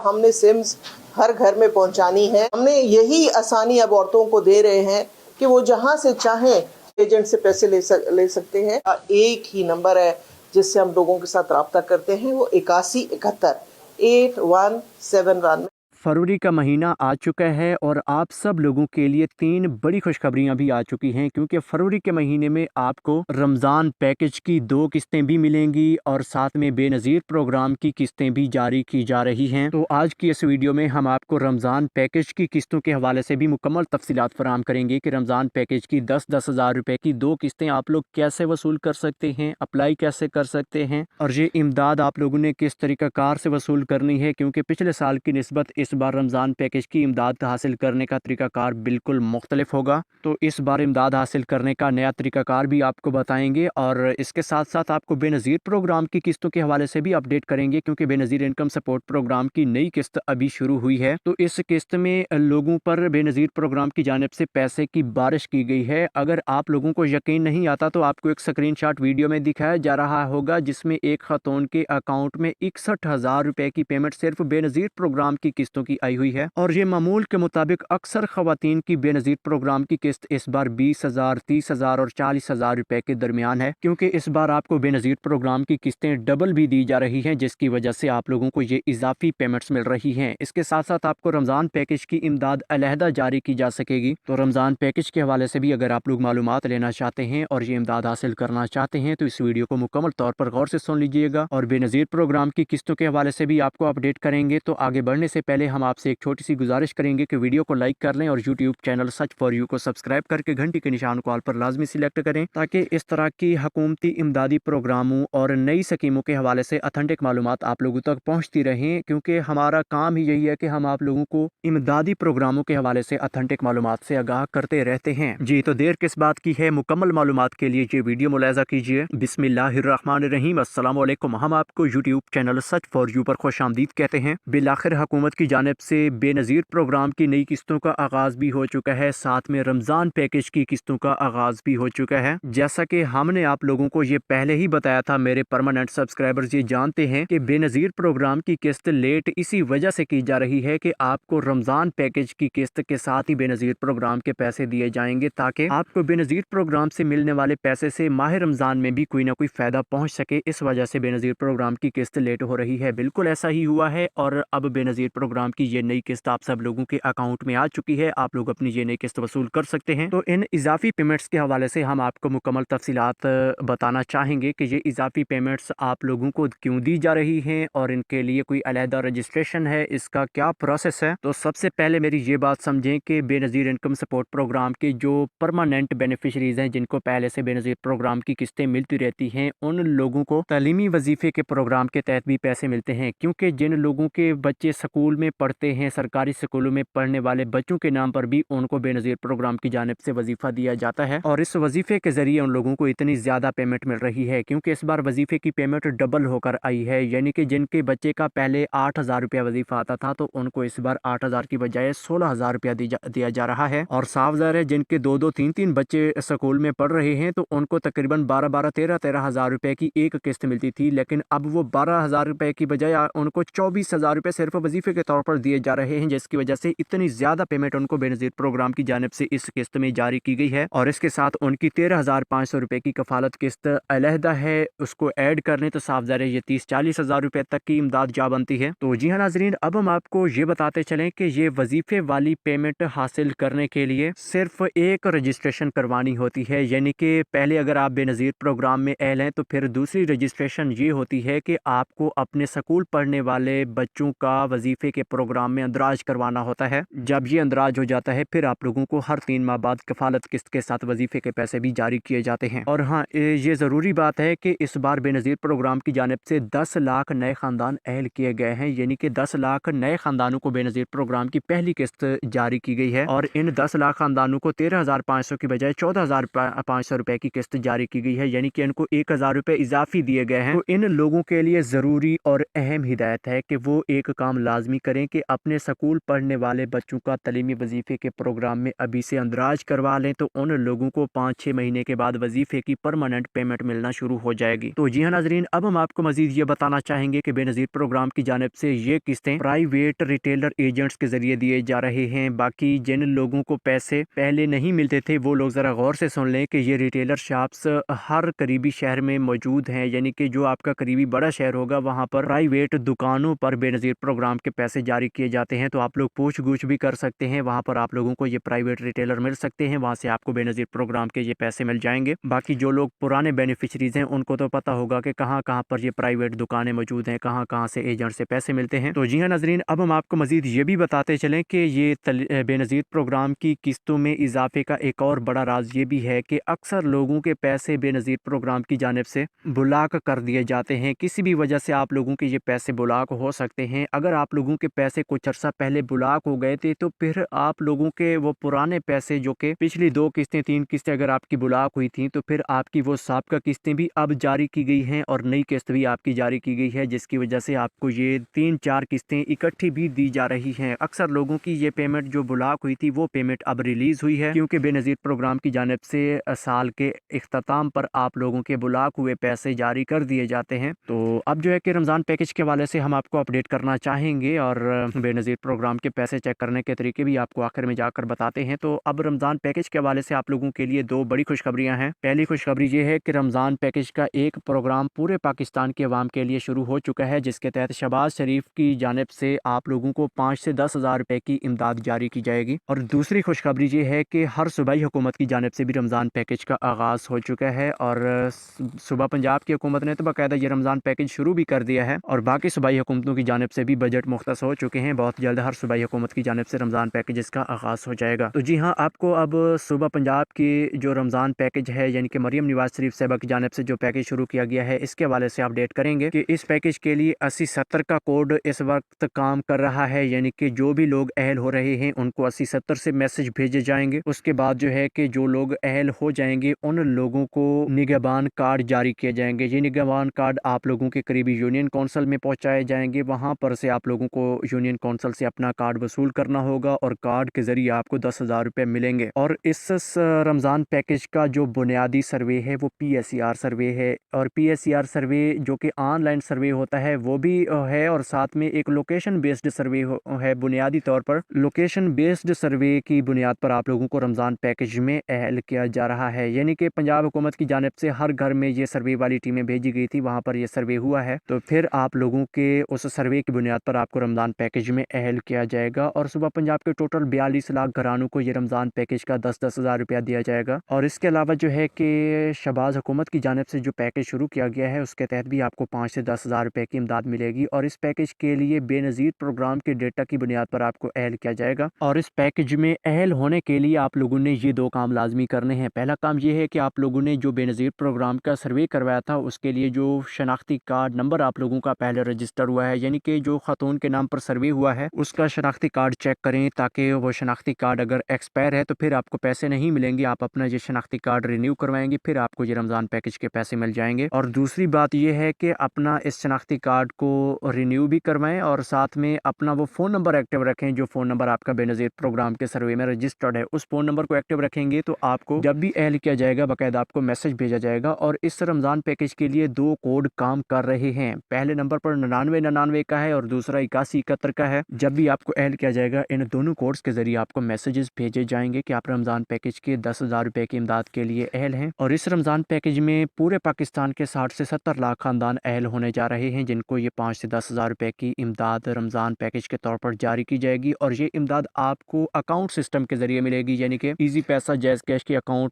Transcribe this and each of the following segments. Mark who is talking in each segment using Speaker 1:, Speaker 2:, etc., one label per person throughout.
Speaker 1: हमने सिम्स हर घर में पहुंचानी है। हमने यही आसानी अब औरतों को दे रहे हैं कि वो जहां से चाहें एजेंट से पैसे ले सकते हैं। एक ही नंबर है जिससे हम लोगों के साथ रब्ता करते हैं, वो 8171 8171।
Speaker 2: फरवरी का महीना आ चुका है और आप सब लोगों के लिए 3 बड़ी खुशखबरियां भी आ चुकी हैं, क्योंकि फरवरी के महीने में आपको रमज़ान पैकेज की 2 किस्तें भी मिलेंगी और साथ में बेनज़ीर प्रोग्राम की किस्तें भी जारी की जा रही हैं। तो आज की इस वीडियो में हम आपको रमज़ान पैकेज की किस्तों के हवाले से भी मुकम्मल तफसीलात फराहम करेंगे कि रमज़ान पैकेज की 10-10 हज़ार रुपये की 2 किस्तें आप लोग कैसे वसूल कर सकते हैं, अप्लाई कैसे कर सकते हैं और ये इमदाद आप लोगों ने किस तरीक़ाकार से वसूल करनी है, क्योंकि पिछले साल की निस्बत इस बार रमज़ान पैकेज की इमदाद हासिल करने का तरीक़ाकार बिल्कुल मुख्तलिफ होगा। तो इस बार इमदाद हासिल करने का नया तरीक़ाकार भी आपको बताएंगे और इसके साथ साथ आपको बेनज़ीर प्रोग्राम की किस्तों के हवाले से भी अपडेट करेंगे, क्योंकि बेनज़ीर इनकम सपोर्ट प्रोग्राम की नई किस्त अभी शुरू हुई है। तो इस किस्त में लोगों पर बेनज़ीर प्रोग्राम की जानिब से पैसे की बारिश की गई है। अगर आप लोगों को यकीन नहीं आता तो आपको एक स्क्रीनशॉट वीडियो में दिखाया जा रहा होगा, जिसमें एक खातून के अकाउंट में 61,000 रुपये की पेमेंट सिर्फ बेनज़ीर प्रोग्राम की किस्तों की आई हुई है। और ये मामूल के मुताबिक अक्सर ख़वातीन की बेनज़ीर प्रोग्राम की किस्त इस बार 20,000, 30,000 और 40,000 रुपये के दरमियान है, क्योंकि इस बार आपको बेनज़ीर प्रोग्राम की किस्तें डबल भी दी जा रही हैं, जिसकी वजह से आप लोगों को ये इजाफी पेमेंट्स मिल रही हैं। इसके साथ साथ आपको रमज़ान पैकेज की इमदाद अलहदा जारी की जा सकेगी। तो रमज़ान पैकेज के हवाले से भी अगर आप लोग मालूमात लेना चाहते हैं और ये इमदाद हासिल करना चाहते हैं तो इस वीडियो को मुकम्मल तौर पर गौर से सुन लीजिएगा और बेनज़ीर प्रोग्राम की किस्तों के हवाले से भी आपको अपडेट करेंगे। तो आगे बढ़ने से पहले हम आपसे एक छोटी सी गुजारिश करेंगे कि वीडियो को लाइक कर लें और YouTube channel such for you को सब्सक्राइब करके घंटी के निशान को ऑल पर लाजमी सिलेक्ट करें, ताकि इस तरह की हुकूमती इमदादी प्रोग्रामों और नई स्कीमों के हवाले से अथेंटिक मालूमात आप लोगों तक पहुँचती रहें, क्योंकि हमारा काम ही यही है कि हम आप लोगों को इमदादी प्रोग्रामों के हवाले से अथेंटिक मालूमात से आगाह करते रहते हैं। जी तो देर किस बात की है, मुकम्मल मालूमात के लिए ये वीडियो मुलाहिज़ा कीजिए। बिस्मिल्लाहिर्रहमानिर्रहीम, अस्सलाम वालेकुम। हम आपको YouTube channel such for you पर खुशामदीद कहते हैं। बिलाखिर हुकूमत की जानिब से बेनज़ीर प्रोग्राम की नई किस्तों का आगाज़ भी हो चुका है, साथ में रमज़ान पैकेज की किस्तों का आगाज़ भी हो चुका है। जैसा कि हमने आप लोगों को ये पहले ही बताया था, मेरे परमानेंट सब्सक्राइबर्स ये जानते हैं कि बेनज़ीर प्रोग्राम की किस्त लेट इसी वजह से की जा रही है कि आपको रमज़ान पैकेज की किस्त के साथ ही बेनज़ीर प्रोग्राम के पैसे दिए जाएंगे, ताकि आपको बेनज़ीर प्रोग्राम से मिलने वाले पैसे से माह रमज़ान में भी कोई ना कोई फ़ायदा पहुँच सके। इस वजह से बेनज़ीर प्रोग्राम की किस्त लेट हो रही है। बिल्कुल ऐसा ही हुआ है और अब बेनज़ीर प्रोग्राम की ये नई किस्त आप सब लोगों के अकाउंट में आ चुकी है। आप लोग अपनी ये नई किस्त वसूल कर सकते हैं। तो इन इजाफी पेमेंट्स के हवाले से हम आपको मुकम्मल तफसीलात बताना चाहेंगे कि ये इजाफी पेमेंट्स आप लोगों को क्यों दी जा रही हैं और इनके लिए कोई अलहदा रजिस्ट्रेशन है, इसका क्या प्रोसेस है। तो सबसे पहले मेरी ये बात समझें कि बेनज़ीर इनकम सपोर्ट प्रोग्राम के जो परमानेंट बेनिफिशरीज हैं, जिनको पहले से बेनज़ीर प्रोग्राम की किस्तें मिलती रहती हैं, उन लोगों को तालीमी वजीफ़े के प्रोग्राम के तहत भी पैसे मिलते हैं, क्योंकि जिन लोगों के बच्चे स्कूल में पढ़ते हैं, सरकारी स्कूलों में पढ़ने वाले बच्चों के नाम पर भी उनको बेनज़ीर प्रोग्राम की जानिब से वजीफ़ा दिया जाता है और इस वजीफ़े के ज़रिए उन लोगों को इतनी ज़्यादा पेमेंट मिल रही है, क्योंकि इस बार वजीफ़े की पेमेंट डबल होकर आई है। यानी कि जिनके बच्चे का पहले 8,000 रुपया वजीफ़ा आता था, तो उनको इस बार 8,000 की बजाय 16,000 रुपया दिया जा रहा है। और साफ ज़ाहिर है, जिनके 2-2, 3-3 बच्चे स्कूल में पढ़ रहे हैं, तो उनको तकरीबन 12-12, 13-13 हज़ार रुपये की एक किस्त मिलती थी, लेकिन अब वो 12,000 रुपये की बजाय उनको 24,000 रुपये सिर्फ वजीफ़े के तौर पर दिए जा रहे हैं, जिसकी वजह से इतनी ज़्यादा पेमेंट उनको बेनज़ीर प्रोग्राम की जानिब से इस किस्त में जारी की गई है। और इसके साथ उनकी 13,500 रुपये की कफालत किस्त अलहदा है, उसको ऐड कर लें तो साफ ज़ाहिर है ये 30-40 हज़ार रुपये तक की इमदाद जा बनती है। तो जी हाँ नाज़रीन, अब हम आपको ये बताते चलें कि ये वजीफ़े वाली पेमेंट हासिल करने के लिए सिर्फ एक रजिस्ट्रेशन करवानी होती है। यानी कि पहले अगर आप बेनज़ीर प्रोग्राम में अहल हैं, तो फिर दूसरी रजिस्ट्रेशन ये होती है कि आपको अपने स्कूल पढ़ने वाले बच्चों का वजीफ़े के प्रोग्राम में अंदराज करवाना होता है। जब ये अंदराज हो जाता है, फिर आप लोगों को हर 3 माह बाद कफालत किस्त के साथ वजीफ़े के पैसे भी जारी किए जाते हैं। और हाँ, ये ज़रूरी बात है कि इस बार बेनज़ीर प्रोग्राम की जानिब से 10 लाख नए ख़ानदान अहल किए गए हैं, यानी कि 10 लाख नए ख़ानदानों को बेनज़ीर प्रोग्राम की पहली किस्त जारी की गई है और इन 10 लाख ख़ानदानों को 13,500 की बजाय 14,500 रुपये की किस्त जारी की गई है, यानी कि इनको 1,000 रुपये इजाफी दिए गए हैं। तो इन लोगों के लिए ज़रूरी और अहम हिदायत है कि वो एक काम लाजमी करें करें कि अपने स्कूल पढ़ने वाले बच्चों का तलीमी वजीफ़े के प्रोग्राम में अभी से अंदराज करवा लें तो उन लोगों को 5-6 महीने के बाद वजीफ़े की परमानेंट पेमेंट मिलना शुरू हो जाएगी। तो जी हाँ नाजरीन, अब हम आपको मजीद ये बताना चाहेंगे कि बेनज़ीर प्रोग्राम की जानिब से ये किस्तें प्राइवेट रिटेलर एजेंट्स के जरिए दिए जा रहे हैं। बाकी जिन लोगों को पैसे पहले नहीं मिलते थे वो लोग ज़रा गौर से सुन लें कि ये रिटेलर शॉप्स हर करीबी शहर में मौजूद हैं, यानी कि जो आपका करीबी बड़ा शहर होगा वहाँ पर प्राइवेट दुकानों पर बेनज़ीर प्रोग्राम के पैसे जारी किए जाते हैं। तो आप लोग पूछ गूछ भी कर सकते हैं, वहाँ पर आप लोगों को ये प्राइवेट रिटेलर मिल सकते हैं, वहाँ से आपको बेनज़ीर प्रोग्राम के ये पैसे मिल जाएंगे। बाकी जो लोग पुराने बेनिफिशरीज़ हैं उनको तो पता होगा कि कहाँ कहाँ पर ये प्राइवेट दुकानें मौजूद हैं, कहाँ कहाँ से एजेंट से पैसे मिलते हैं। तो जी हाँ नाज़रीन, अब हम आपको मज़ीद ये भी बताते चलें कि ये बेनज़ीर प्रोग्राम की किस्तों में इजाफे का एक और बड़ा राज ये भी है कि अक्सर लोगों के पैसे बेनज़ीर प्रोग्राम की जानिब से ब्लॉक कर दिए जाते हैं। किसी भी वजह से आप लोगों के ये पैसे ब्लॉक हो सकते हैं। अगर आप लोगों के पैसे कुछ अर्सा पहले ब्लॉक हो गए थे तो फिर आप लोगों के वो पुराने पैसे जो कि पिछली 2 किस्तें 3 किस्तें अगर आपकी ब्लॉक हुई थी तो फिर आपकी वो साबिक़ा किस्तें भी अब जारी की गई हैं और नई किस्त भी आपकी जारी की गई है, जिसकी वजह से आपको ये 3-4 किस्तें इकट्ठी भी दी जा रही हैं। अक्सर लोगों की ये पेमेंट जो ब्लॉक हुई थी वो पेमेंट अब रिलीज़ हुई है, क्योंकि बेनज़ीर प्रोग्राम की जानिब से साल के इख्तिताम पर आप लोगों के ब्लॉक हुए पैसे जारी कर दिए जाते हैं। तो अब जो है कि रमज़ान पैकेज के हवाले से हम आपको अपडेट करना चाहेंगे और बेनज़ीर प्रोग्राम के पैसे चेक करने के तरीके भी आपको आखिर में जाकर बताते हैं। तो अब रमज़ान पैकेज के हवाले से आप लोगों के लिए 2 बड़ी खुशखबरियाँ हैं। पहली खुशखबरी ये है कि रमज़ान पैकेज का एक प्रोग्राम पूरे पाकिस्तान के अवाम के लिए शुरू हो चुका है, जिसके तहत शहबाज शरीफ की जानिब से आप लोगों को 5 से 10 हज़ार रुपए की इमदाद जारी की जाएगी। और दूसरी खुशखबरी ये है कि हर सूबाई हुकूमत की जानिब से भी रमज़ान पैकेज का आगाज़ हो चुका है और सूबा पंजाब की हुकूमत ने तो बाकायदा ये रमज़ान पैकेज शुरू भी कर दिया है और बाकी सूबाई हुकूमतों की जानिब से भी बजट मुख्तस हो चुके हैं। बहुत जल्द हर सूबाई हुकूमत की जानिब से रमज़ान पैकेज का आगाज़ हो जाएगा। तो जी हाँ, आपको अब सूबा पंजाब की जो रमज़ान पैकेज है यानी कि मरियम नवाज शरीफ साहबा की जानिब से जो पैकेज शुरू किया गया है इसके हवाले से अपडेट करेंगे कि इस पैकेज के लिए 80-70 का कोड इस वक्त काम कर रहा है, यानी कि जो भी लोग अहल हो रहे हैं उनको 80-70 से मैसेज भेजे जाएंगे। उसके बाद जो है कि जो लोग अहल हो जाएंगे उन लोगों को निगहबान कार्ड जारी किए जाएंगे। ये निगहबान कार्ड आप लोगों के करीबी यूनियन कौंसल में पहुंचाए जाएंगे, वहां पर से आप लोगों को यूनियन कौंसल से अपना कार्ड वसूल करना होगा और कार्ड के जरिए आपको 10,000 रुपये मिलेंगे। और इस रमज़ान पैकेज का जो बुनियादी सर्वे है वो PSER सर्वे है और PSER सर्वे जो कि ऑनलाइन सर्वे होता है वो भी है और साथ में एक लोकेशन बेस्ड सर्वे है। बुनियादी तौर पर लोकेशन बेस्ड सर्वे की बुनियाद पर आप लोगों को रमज़ान पैकेज में अहल किया जा रहा है, यानी कि पंजाब हुकूमत की जानिब से हर घर में ये सर्वे वाली टीमें भेजी गई थी, वहाँ पर ये सर्वे हुआ है। तो फिर आप लोगों के उस सर्वे की बुनियाद पर आपको रमज़ान पैकेज में अहल किया जाएगा और सूबा पंजाब के टोटल 42 लाख घरानों को ये रमज़ान पैकेज का 10-10 हज़ार रुपया दिया जाएगा। और इसके अलावा जो है कि शहबाज हुकूमत की जानिब से जो पैकेज शुरू किया गया है उसके तहत भी आपको 5 से 10 हज़ार रुपये की इमदाद मिलेगी और इस पैकेज के लिए बेनज़ीर प्रोग्राम के डेटा की बुनियाद पर आपको अहल किया जाएगा। और इस पैकेज में अहल होने के लिए आप लोगों ने ये 2 काम लाजमी करने हैं। पहला काम ये है कि आप लोगों ने जो बेनज़ीर प्रोग्राम का सर्वे करवाया था उसके लिए जो शनाख्ती कार्ड नंबर आप लोगों का पहले रजिस्टर हुआ है, यानी कि जो खातून के नाम पर सर्वे हुआ है उसका शनाख्ती कार्ड चेक करें, ताकि वो शनाख्ती कार्ड अगर एक्सपायर है तो फिर आपको पैसे नहीं मिलेंगे। आप अपना ये शनाख्ती कार्ड रिन्यू करवाएंगे फिर आपको ये रमज़ान पैकेज के पैसे मिल जाएंगे। और दूसरी बात यह है कि अपना इस शनाख्ती कार्ड को रिन्यू भी करवाएं और साथ में अपना वो फ़ोन नंबर एक्टिव रखें जो फ़ोन नंबर आपका बेनज़ीर प्रोग्राम के सर्वे में रजिस्टर्ड है। उस फ़ोन नंबर को एक्टिव रखेंगे तो आपको जब भी अहल किया जाएगा बाकायदा आपको मैसेज भेजा जाएगा। और इस रमज़ान पैकेज के लिए 2 कोड काम कर रहे हैं। पहले नंबर पर 9999 का है और दूसरा 8171 का है। जब भी आपको अहल किया जाएगा इन दोनों कोड्स के जरिए आपको मैसेजेस भेजे जाएंगे कि आप रमज़ान पैकेज के 10,000 रुपये की इमदाद के लिए अहल हैं। और इस रमज़ान पैकेज में पूरे पाकिस्तान के 60 से 70 लाख खानदान अहल होने जा रहे हैं, जिनको ये 5 से 10 हज़ार रुपये की इमदाद रमज़ान पैकेज के तौर पर जारी की जाएगी। और ये इमदाद आपको अकाउंट सिस्टम के जरिए मिलेगी, यानी कि ईजी पैसा जैज़ कैश के अकाउंट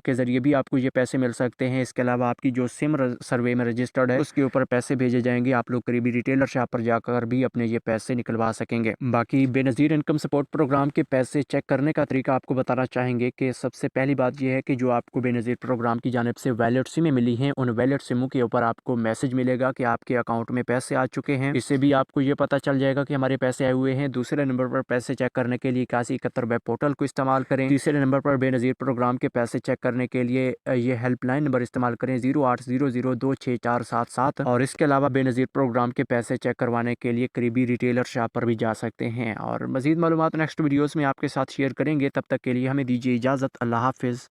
Speaker 2: के जरिए भी आपको ये पैसे मिल सकते हैं। इसके अलावा आपकी जो सिम सर्वे में रजिस्टर्ड है उसके ऊपर पैसे भेजे जाएंगे। आप लोग करीबी रिटेलर शॉप पर जाकर भी अपने ये पैसे निकलवा सकेंगे। बाकी बेनज़ीर इनकम सपोर्ट प्रोग्राम के पैसे चेक करने का तरीका आपको बताना चाहेंगे कि सबसे पहली बात यह है कि जो आपको बेनज़ीर प्रोग्राम की जानिब से वैलिड सिमें मिली हैं उन वैलिड सिमों के ऊपर आपको मैसेज मिलेगा कि आपके अकाउंट में पैसे आ चुके हैं। इससे भी आपको ये पता चल जाएगा कि हमारे पैसे आए हुए हैं। दूसरे नंबर पर पैसे चेक करने के लिए 8171 वेब पोर्टल को इस्तेमाल करें। तीसरे नंबर पर बेनज़ीर प्रोग्राम के पैसे चेक करने के लिए ये हेल्पलाइन नंबर इस्तेमाल करें 0800264777। और इसके अलावा बेनज़ीर प्रोग्राम के पैसे चेक करवाने के लिए करीबी रिटेलर शॉप पर भी जा सकते हैं। और मज़ीद मालूमात नेक्स्ट वीडियोज़ में आपके साथ शेयर करेंगे। तब तक के लिए हमें दीजिए इजाज़त। अल्लाह हाफ़िज़।